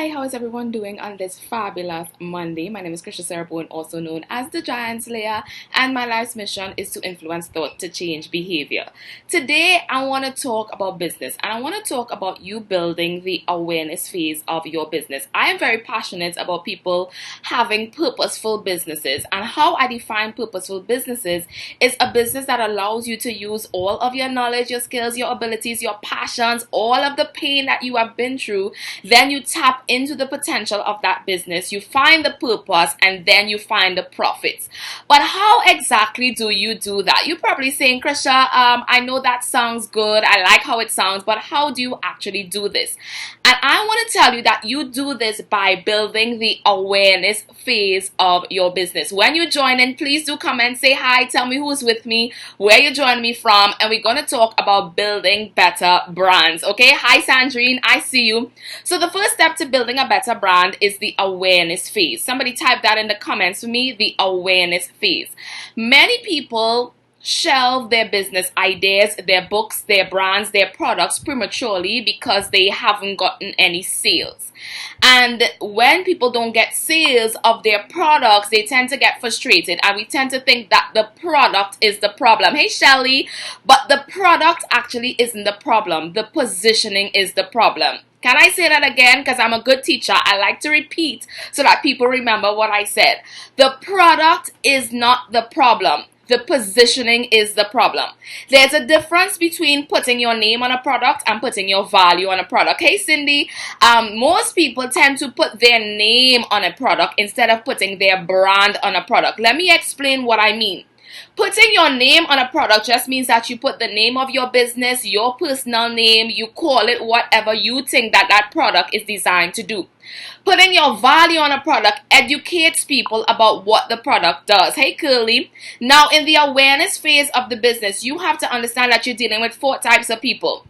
Hi, how is everyone doing on this fabulous Monday? My name is Krisha Sarabone, also known as the Giant Slayer, and my life's mission is to influence thought to change behavior. Today, I want to talk about business, and I want to talk about you building the awareness phase of your business. I am very passionate about people having purposeful businesses, and how I define purposeful businesses is a business that allows you to use all of your knowledge, your skills, your abilities, your passions, all of the pain that you have been through. Then you tap into the potential of that business, you find the purpose, and then you find the profits. But how exactly do you do that? You're probably saying, Krisha, I know that sounds good, I like how it sounds, but how do you actually do this? And I want to tell you that you do this by building the awareness phase of your business. When you join in, please do comment, say hi, tell me who's with me, where you joining me from, and we're going to talk about building better brands. Okay, hi Sandrine, I see you. So the first step to building a better brand is the awareness phase. Somebody type that in the comments for me, the awareness phase. Many people shelve their business ideas, their books, their brands, their products prematurely because they haven't gotten any sales. And when people don't get sales of their products, they tend to get frustrated, and we tend to think that the product is the problem. Hey Shelly, but the product actually isn't the problem. The positioning is the problem. Can I say that again? Because I'm a good teacher. I like to repeat so that people remember what I said. The product is not the problem. The positioning is the problem. There's a difference between putting your name on a product and putting your value on a product. Hey Cindy, most people tend to put their name on a product instead of putting their brand on a product. Let me explain what I mean. Putting your name on a product just means that you put the name of your business, your personal name, you call it whatever you think that that product is designed to do. Putting your value on a product educates people about what the product does. Hey Curly, now in the awareness phase of the business, you have to understand that you're dealing with 4 types of people.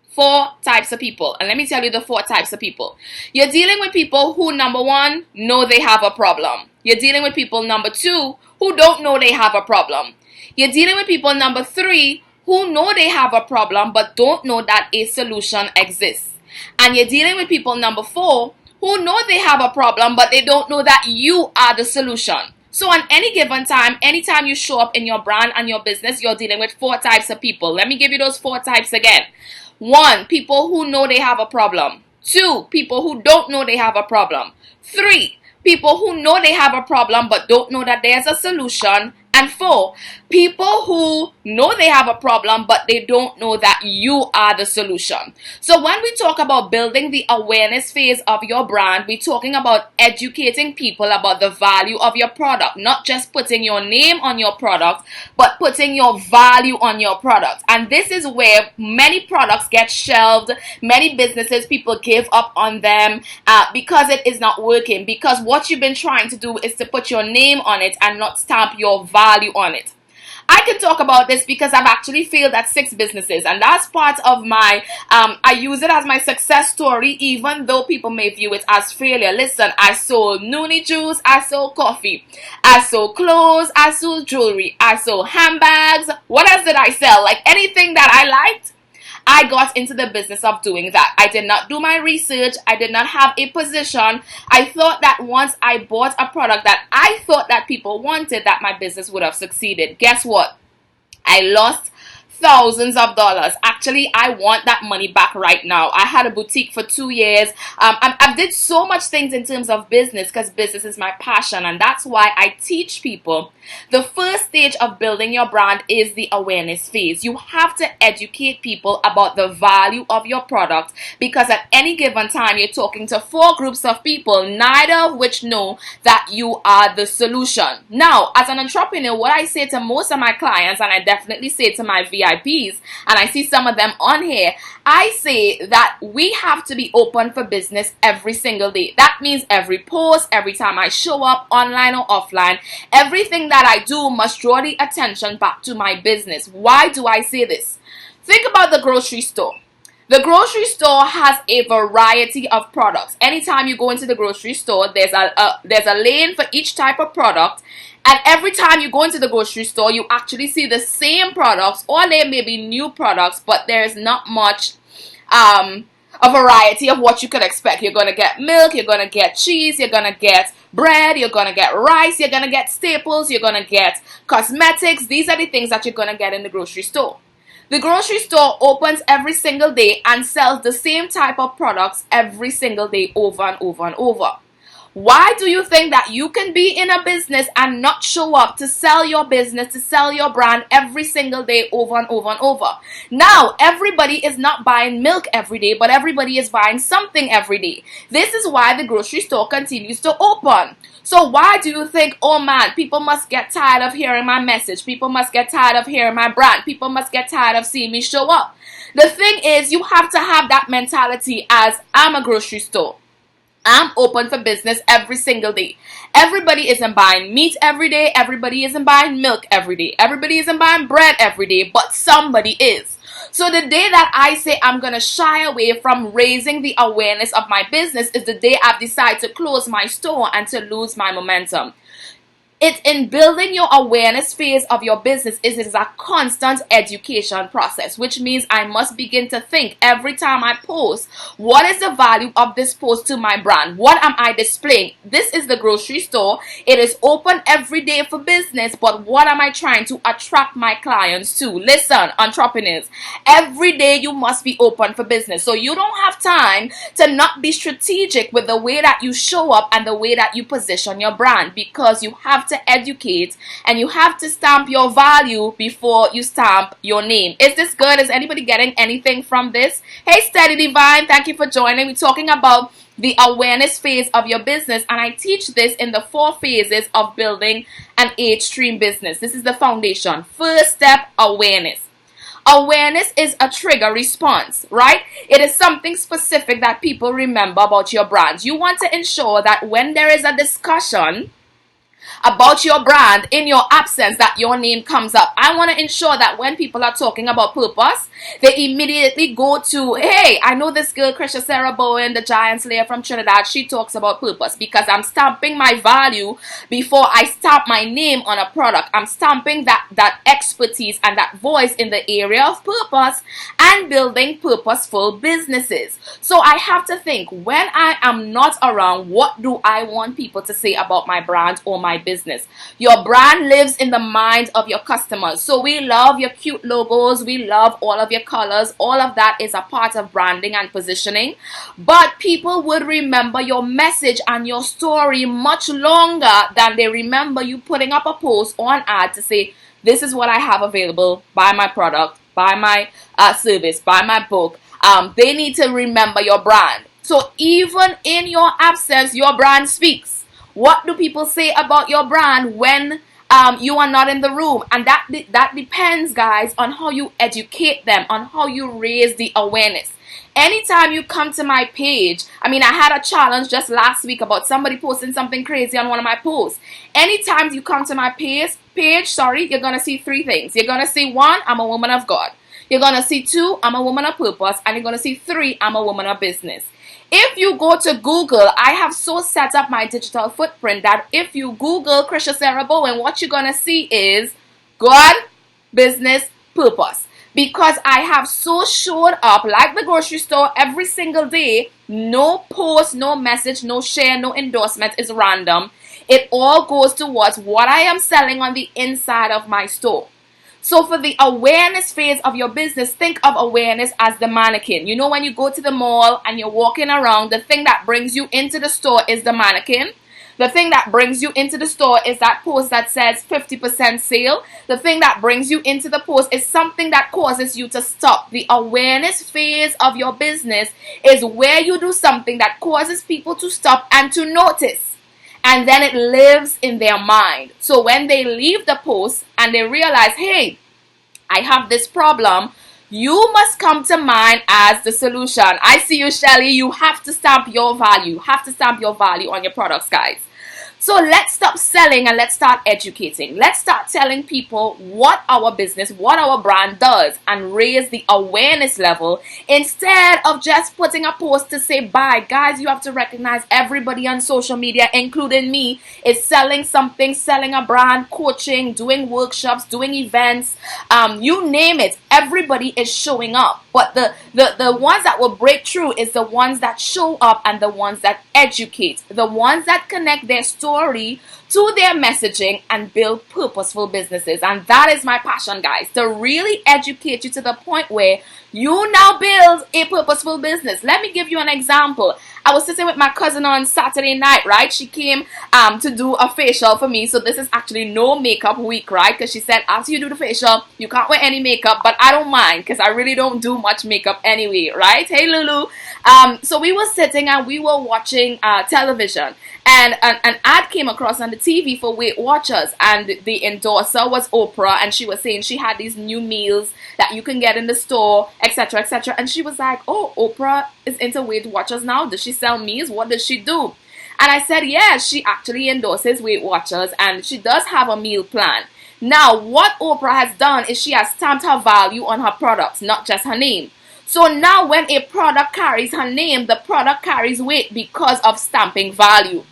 4 types of people. And let me tell you the 4 types of people. You're dealing with people who, number 1, know they have a problem. You're dealing with people, number 2, who don't know they have a problem. You're dealing with people, number 3, who know they have a problem but don't know that a solution exists. And you're dealing with people, number 4, who know they have a problem but they don't know that you are the solution. So on any given time, anytime you show up in your brand and your business, you're dealing with 4 types of people. Let me give you those 4 types again. 1, people who know they have a problem. 2, people who don't know they have a problem. 3, people who know they have a problem but don't know that there's a solution. And 4, people who know they have a problem but they don't know that you are the solution. So when we talk about building the awareness phase of your brand, we're talking about educating people about the value of your product, not just putting your name on your product, but putting your value on your product. And this is where many products get shelved, many businesses, people give up on them because it is not working, because what you've been trying to do is to put your name on it and not stamp your value on it. I can talk about this because I've actually failed at 6 businesses, and that's part of my, I use it as my success story, even though people may view it as failure. Listen, I sold noonie juice, I sold coffee, I sold clothes, I sold jewelry, I sold handbags. What else did I sell? Like anything that I liked, I got into the business of doing that. I did not do my research. I did not have a position. I thought that once I bought a product that I thought that people wanted, that my business would have succeeded. Guess what? I lost thousands of dollars. Actually, I want that money back right now. I had a boutique for 2 years. I did so much things in terms of business because business is my passion, and that's why I teach people. The first stage of building your brand is the awareness phase. You have to educate people about the value of your product, because at any given time you're talking to 4 groups of people, neither of which know that you are the solution. Now, as an entrepreneur, what I say to most of my clients, and I definitely say to my VIPs, and I see some of them on here, I say that we have to be open for business every single day. That means every post, every time I show up online or offline, everything that I do must draw the attention back to my business. Why do I say this? Think about the grocery store. The grocery store has a variety of products. Anytime you go into the grocery store, there's a lane for each type of product. And every time you go into the grocery store, you actually see the same products, or there may be new products, but there's not much a variety of what you could expect. You're going to get milk, you're going to get cheese, you're going to get bread, you're going to get rice, you're going to get staples, you're going to get cosmetics. These are the things that you're going to get in the grocery store. The grocery store opens every single day and sells the same type of products every single day over and over and over. Why do you think that you can be in a business and not show up to sell your business, to sell your brand every single day over and over and over? Now, everybody is not buying milk every day, but everybody is buying something every day. This is why the grocery store continues to open. So why do you think, oh man, people must get tired of hearing my message. People must get tired of hearing my brand. People must get tired of seeing me show up. The thing is, you have to have that mentality as I'm a grocery store. I'm open for business every single day. Everybody isn't buying meat every day. Everybody isn't buying milk every day. Everybody isn't buying bread every day, but somebody is. So the day that I say I'm going to shy away from raising the awareness of my business is the day I've decided to close my store and to lose my momentum. It's in building your awareness phase of your business. It is a constant education process, which means I must begin to think every time I post, what is the value of this post to my brand? What am I displaying? This is the grocery store. It is open every day for business, but what am I trying to attract my clients to? Listen, entrepreneurs, every day you must be open for business. So you don't have time to not be strategic with the way that you show up and the way that you position your brand, because you have to educate and you have to stamp your value before you stamp your name. Is this good? Is anybody getting anything from this? Hey, Steady Divine, thank you for joining. We're talking about the awareness phase of your business, and I teach this in the 4 phases of building an H-stream business. This is the foundation. First step, awareness. Awareness is a trigger response, right? It is something specific that people remember about your brand. You want to ensure that when there is a discussion about your brand in your absence, that your name comes up. I want to ensure that when people are talking about purpose, they immediately go to, hey, I know this girl, Krisha Sarah Bowen, the giant slayer from Trinidad, she talks about purpose, because I'm stamping my value before I stamp my name on a product. I'm stamping that expertise and that voice in the area of purpose and building purposeful businesses. So I have to think, when I am not around, what do I want people to say about my brand or my business? Your brand lives in the mind of your customers. So we love your cute logos, we love all of your colors, all of that is a part of branding and positioning, but people would remember your message and your story much longer than they remember you putting up a post or an ad to say, this is what I have available, buy my product, buy my service, buy my book. They need to remember your brand. So even in your absence, your brand speaks. What do people say about your brand when you are not in the room? And that depends, guys, on how you educate them, on how you raise the awareness. Anytime you come to my page, I had a challenge just last week about somebody posting something crazy on one of my posts. Anytime you come to my page, you're going to see 3 things. You're going to see 1, I'm a woman of God. You're going to see 2, I'm a woman of purpose. And you're going to see 3, I'm a woman of business. If you go to Google, I have so set up my digital footprint that if you Google Krisha Sarah Bowen, what you're going to see is God, business, purpose. Because I have so showed up like the grocery store every single day. No post, no message, no share, no endorsement is random. It all goes towards what I am selling on the inside of my store. So for the awareness phase of your business, think of awareness as the mannequin. You know, when you go to the mall and you're walking around, the thing that brings you into the store is the mannequin. The thing that brings you into the store is that post that says 50% sale. The thing that brings you into the post is something that causes you to stop. The awareness phase of your business is where you do something that causes people to stop and to notice. And then it lives in their mind. So when they leave the post and they realize, hey, I have this problem, you must come to mind as the solution. I see you, Shelly. You have to stamp your value. You have to stamp your value on your products, guys. So let's stop selling and let's start educating. Let's start telling people what our business, what our brand does, and raise the awareness level instead of just putting a post to say bye. Guys, you have to recognize everybody on social media, including me, is selling something, selling a brand, coaching, doing workshops, doing events, you name it. Everybody is showing up. But the ones that will break through is the ones that show up and the ones that educate, the ones that connect their story to their messaging and build purposeful businesses. And that is my passion, guys, to really educate you to the point where you now build a purposeful business. Let me give you an example. I was sitting with my cousin on Saturday night, right? She came to do a facial for me. So this is actually no makeup week, right? Because she said after you do the facial, you can't wear any makeup. But I don't mind because I really don't do much makeup anyway, right? Hey, Lulu. So we were sitting and we were watching television. And an ad came across on the TV for Weight Watchers. And the endorser was Oprah. And she was saying she had these new meals that you can get in the store, etc., etc. And she was like, oh, Oprah is into Weight Watchers now. Does she sell meals? What does she do? And I said, yeah, she actually endorses Weight Watchers and she does have a meal plan. Now, what Oprah has done is she has stamped her value on her products, not just her name. So now when a product carries her name, the product carries weight because of stamping value.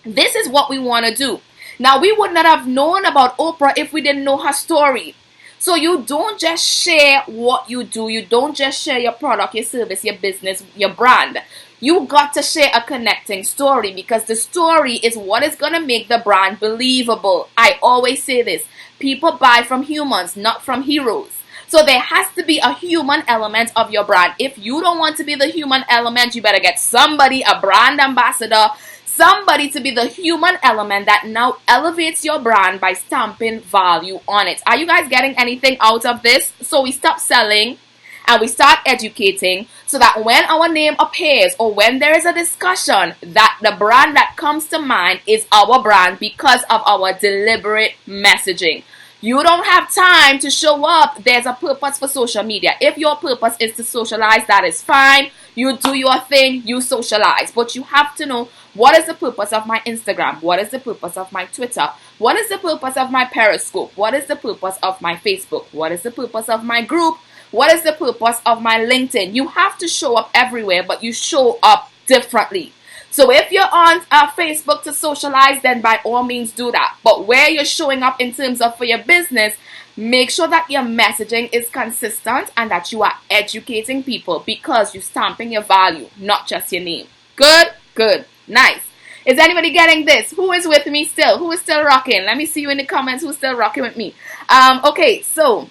This is what we want to do. Now, we would not have known about Oprah if we didn't know her story. So you don't just share what you do. You don't just share your product, your service, your business, your brand. You got to share a connecting story because the story is what is going to make the brand believable. I always say this. People buy from humans, not from heroes. So there has to be a human element of your brand. If you don't want to be the human element, you better get somebody, a brand ambassador, somebody to be the human element that now elevates your brand by stamping value on it. Are you guys getting anything out of this? So we stop selling and we start educating so that when our name appears or when there is a discussion, that the brand that comes to mind is our brand because of our deliberate messaging. You don't have time to show up. There's a purpose for social media. If your purpose is to socialize, that is fine. You do your thing, you socialize. But you have to know, what is the purpose of my Instagram? What is the purpose of my Twitter? What is the purpose of my Periscope? What is the purpose of my Facebook? What is the purpose of my group? What is the purpose of my LinkedIn? You have to show up everywhere, but you show up differently. So if you're on Facebook to socialize, then by all means do that. But where you're showing up in terms of for your business, make sure that your messaging is consistent and that you are educating people because you're stamping your value, not just your name. Good, good, nice. Is anybody getting this? Who is with me still? Who is still rocking? Let me see you in the comments who's still rocking with me. Okay, so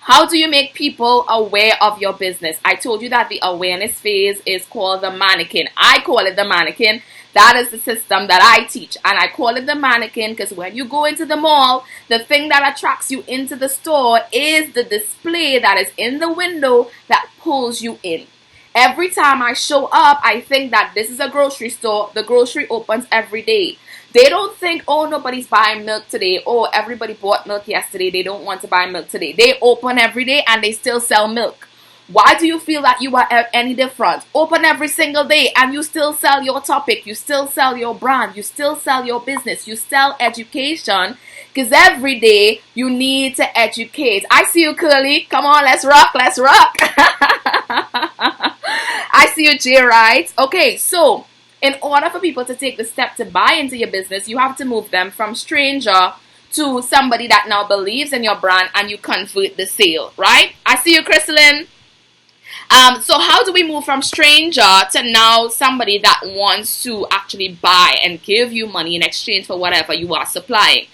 how do you make people aware of your business? I told you that the awareness phase is called the mannequin. I call it the mannequin. That is the system that I teach. And I call it the mannequin because when you go into the mall, the thing that attracts you into the store is the display that is in the window that pulls you in. Every time I show up, I think that this is a grocery store. The grocery opens every day. They don't think, oh, nobody's buying milk today. Oh, everybody bought milk yesterday. They don't want to buy milk today. They open every day and they still sell milk. Why do you feel that you are any different? Open every single day and you still sell your topic. You still sell your brand. You still sell your business. You sell education because every day you need to educate. I see you, Curly. Come on, let's rock. Let's rock. I see you, Jay, right? Okay, so in order for people to take the step to buy into your business, you have to move them from stranger to somebody that now believes in your brand and you convert the sale, right? I see you, Crystalline. So how do we move from stranger to now somebody that wants to actually buy and give you money in exchange for whatever you are supplying?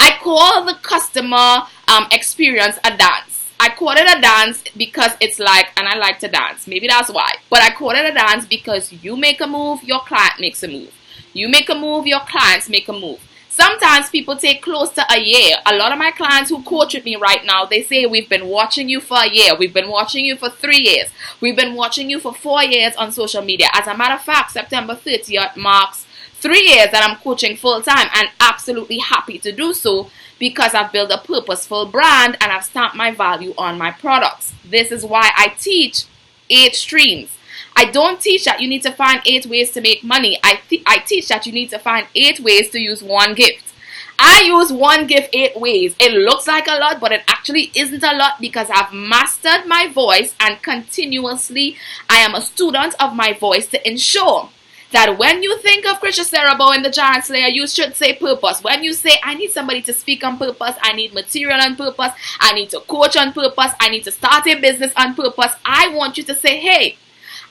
I call the customer experience a dance. I call it a dance because it's like, and I like to dance, maybe that's why, but I call it a dance because you make a move, your client makes a move. You make a move, your clients make a move. Sometimes people take close to a year. A lot of my clients who coach with me right now, they say, we've been watching you for a year. We've been watching you for 3 years. We've been watching you for 4 years on social media. As a matter of fact, September 30th marks 3 years that I'm coaching full time and absolutely happy to do so because I've built a purposeful brand and I've stamped my value on my products. This is why I teach 8 streams. I don't teach that you need to find 8 ways to make money. I teach that you need to find 8 ways to use one gift. I use one gift 8 ways. It looks like a lot, but it actually isn't a lot because I've mastered my voice, and continuously I am a student of my voice to ensure that when you think of Krisha Serabo in the Giant Slayer, you should say purpose. When you say, I need somebody to speak on purpose, I need material on purpose, I need to coach on purpose, I need to start a business on purpose, I want you to say, hey,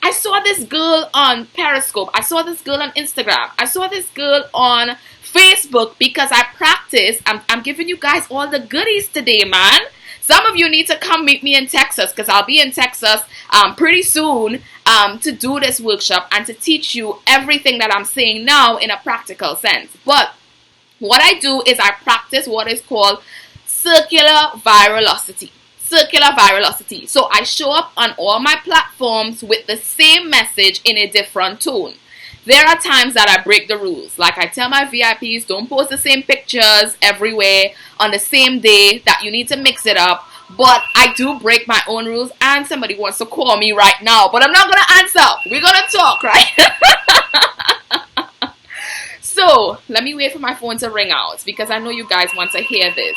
I saw this girl on Periscope, I saw this girl on Instagram, I saw this girl on Facebook, because I practice. I'm giving you guys all the goodies today, man. Some of you need to come meet me in Texas, because I'll be in Texas pretty soon to do this workshop and to teach you everything that I'm saying now in a practical sense. But what I do is I practice what is called circular virality. Circular virality. So I show up on all my platforms with the same message in a different tone. There are times that I break the rules. Like I tell my VIPs, don't post the same pictures everywhere on the same day, that you need to mix it up. But I do break my own rules, and somebody wants to call me right now, but I'm not going to answer. We're going to talk, right? So let me wait for my phone to ring out, because I know you guys want to hear this.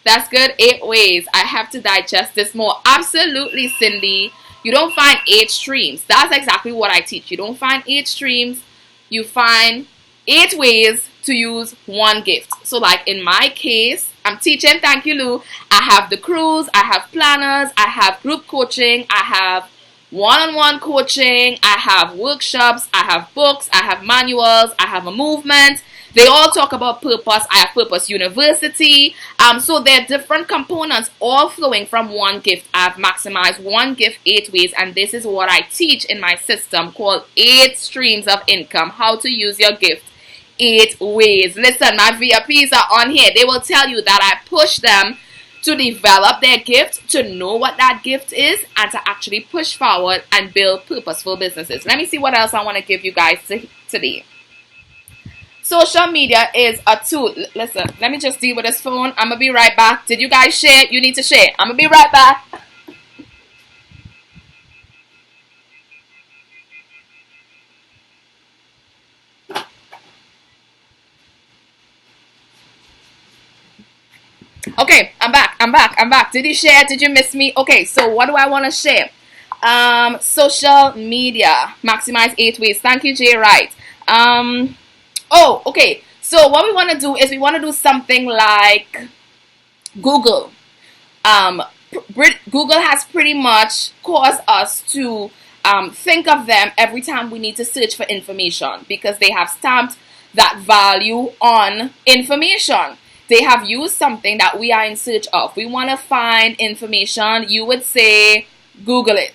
That's good. 8 ways. I have to digest this more. Absolutely, Cindy. You don't find 8 streams. That's exactly what I teach. You don't find 8 streams. You find 8 ways to use one gift. So like in my case, I'm teaching, thank you Lou, I have the cruise, I have planners, I have group coaching, I have one-on-one coaching, I have workshops, I have books, I have manuals, I have a movement. They all talk about purpose. I have Purpose University. So there are different components all flowing from one gift. I've maximized one gift 8 ways, and this is what I teach in my system called 8 streams of income. How to use your gift 8 ways. Listen, my VIPs are on here. They will tell you that I push them to develop their gift, to know what that gift is, and to actually push forward and build purposeful businesses. Let me see what else I want to give you guys today. Social media is a tool. Listen, let me just deal with this phone. I'm going to be right back. Did you guys share? You need to share. I'm going to be right back. Okay, I'm back. Did you share? Did you miss me? Okay, so what do I want to share? Social media. Maximize 8 ways. Thank you, Jay Wright. Oh, okay. So what we want to do is we want to do something like Google. Google has pretty much caused us to think of them every time we need to search for information, because they have stamped that value on information. They have used something that we are in search of. We want to find information. You would say Google it.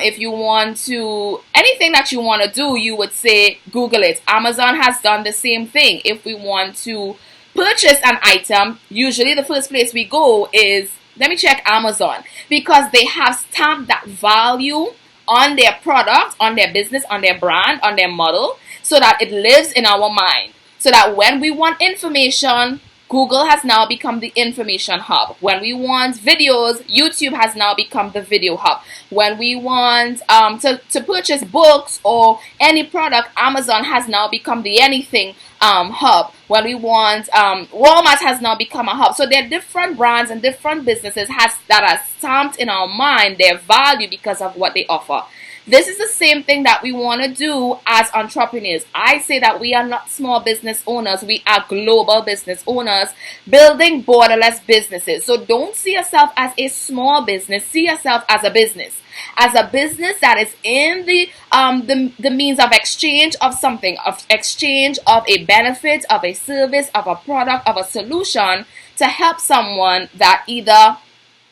If you want to, anything that you want to do, you would say Google it. Amazon has done the same thing. If we want to purchase an item, usually the first place we go is, let me check Amazon, because they have stamped that value on their product, on their business, on their brand, on their model, so that it lives in our mind. So that when we want information, Google has now become the information hub. When we want videos, YouTube has now become the video hub. When we want to purchase books or any product, Amazon has now become the anything hub. When we want, Walmart has now become a hub. So there are different brands and different businesses that are stamped in our mind, their value, because of what they offer. This is the same thing that we want to do as entrepreneurs. I say that we are not small business owners. We are global business owners building borderless businesses. So don't see yourself as a small business. See yourself as a business. As a business that is in the means of exchange of something, of exchange of a benefit, of a service, of a product, of a solution to help someone that either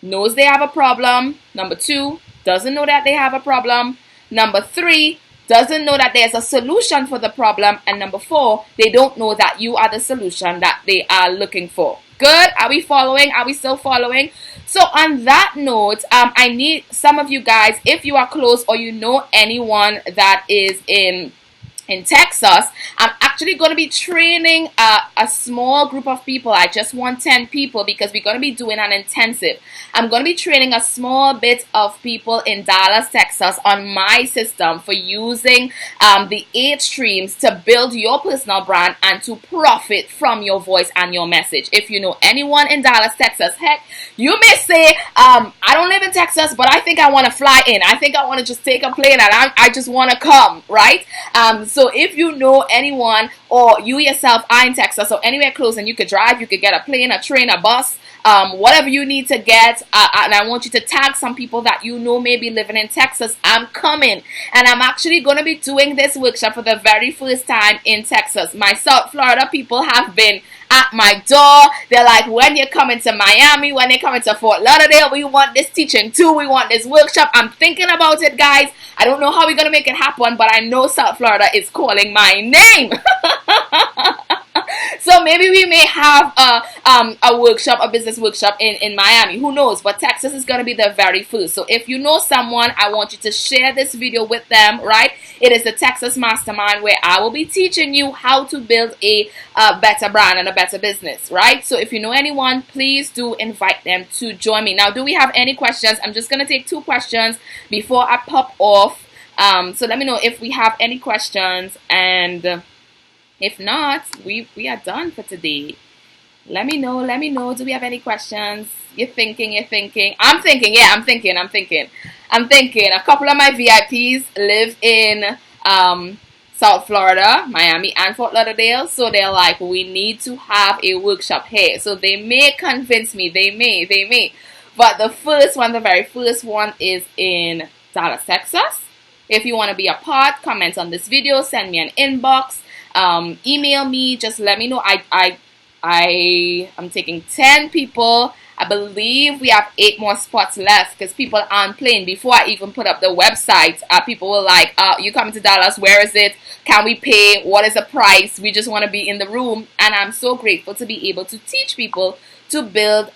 knows they have a problem, number 2, doesn't know that they have a problem, number 3, doesn't know that there's a solution for the problem, and number 4, they don't know that you are the solution that they are looking for. Good? Are we following? Are we still following? So on that note, I need some of you guys, if you are close or you know anyone that is in Texas, I'm actually going to be training a small group of people. I just want 10 people because we're going to be doing an intensive. I'm going to be training a small bit of people in Dallas, Texas on my system for using the 8 streams to build your personal brand and to profit from your voice and your message. If you know anyone in Dallas, Texas, heck, you may say, I don't live in Texas, but I think I want to fly in. I think I want to just take a plane and I just want to come, right? So if you know anyone or you yourself are in Texas or anywhere close and you could drive, you could get a plane, a train, a bus, whatever you need to get, and I want you to tag some people that you know may be living in Texas. I'm coming, and I'm actually going to be doing this workshop for the very first time in Texas. My South Florida people have been at my door. They're like, when you're coming to Miami, when you're coming to Fort Lauderdale, we want this teaching too, we want this workshop. I'm thinking about it, guys. I don't know how we're going to make it happen, but I know South Florida is calling my name. So maybe we may have a workshop, a business workshop in Miami. Who knows? But Texas is going to be the very first. So if you know someone, I want you to share this video with them, right? It is the Texas Mastermind where I will be teaching you how to build a better brand and a better business, right? So if you know anyone, please do invite them to join me. Now, do we have any questions? I'm just going to take 2 questions before I pop off. So let me know if we have any questions, and if not, we are done for today. Let me know. Do we have any questions? You're thinking. I'm thinking. I'm thinking. A couple of my VIPs live in South Florida, Miami, and Fort Lauderdale. So they're like, we need to have a workshop here. So they may convince me. They may. But the very first one is in Dallas, Texas. If you want to be a part, comment on this video, send me an inbox. Email me, just let me know. I'm taking 10 people. I believe we have 8 more spots left because people aren't playing. Before I even put up the website, people were like, you coming to Dallas, where is it? Can we pay? What is the price? We just want to be in the room. And I'm so grateful to be able to teach people to build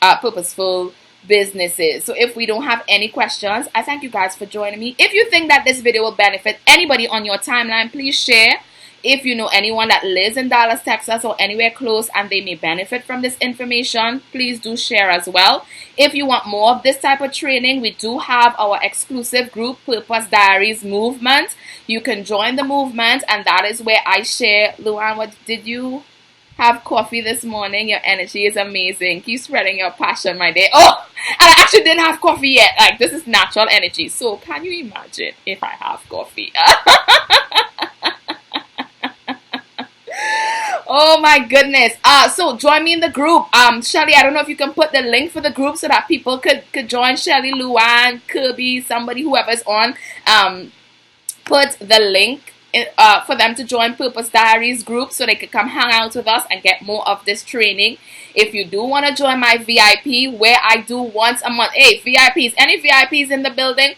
purposeful businesses. So if we don't have any questions, I thank you guys for joining me. If you think that this video will benefit anybody on your timeline, please share. If you know anyone that lives in Dallas, Texas, or anywhere close and they may benefit from this information, please do share as well. If you want more of this type of training, we do have our exclusive group, Purpose Diaries Movement. You can join the movement, and that is where I share. Luan, what did you have coffee this morning? Your energy is amazing. Keep spreading your passion, my day. Oh, and I actually didn't have coffee yet. Like, this is natural energy. So can you imagine if I have coffee? Oh my goodness. So join me in the group. Shelly, I don't know if you can put the link for the group so that people could join. Shelly, Luan, Kirby, somebody, whoever's on. Put the link for them to join Purpose Diaries group so they could come hang out with us and get more of this training. If you do want to join my VIP, where I do once a month. Hey, VIPs, any VIPs in the building?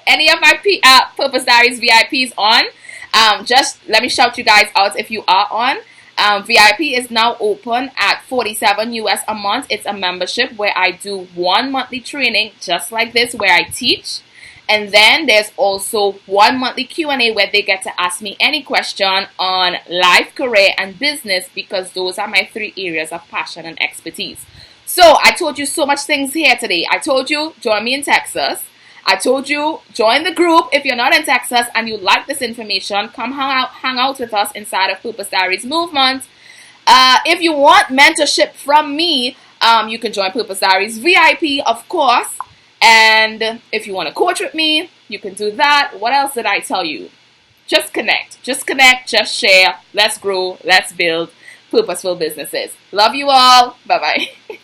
Any of my Purpose Diaries VIPs on? Just let me shout you guys out if you are on. VIP is now open at $47 US a month. It's a membership where I do 1 monthly training just like this where I teach. And then there's also 1 monthly Q&A where they get to ask me any question on life, career, and business, because those are my 3 areas of passion and expertise. So I told you so much things here today. I told you, join me in Texas. I told you, join the group. If you're not in Texas and you like this information, come hang out with us inside of Purpose Diaries Movement. If you want mentorship from me, you can join Purpose Diaries VIP, of course. And if you want to coach with me, you can do that. What else did I tell you? Just connect, just share. Let's grow, let's build purposeful businesses. Love you all. Bye-bye.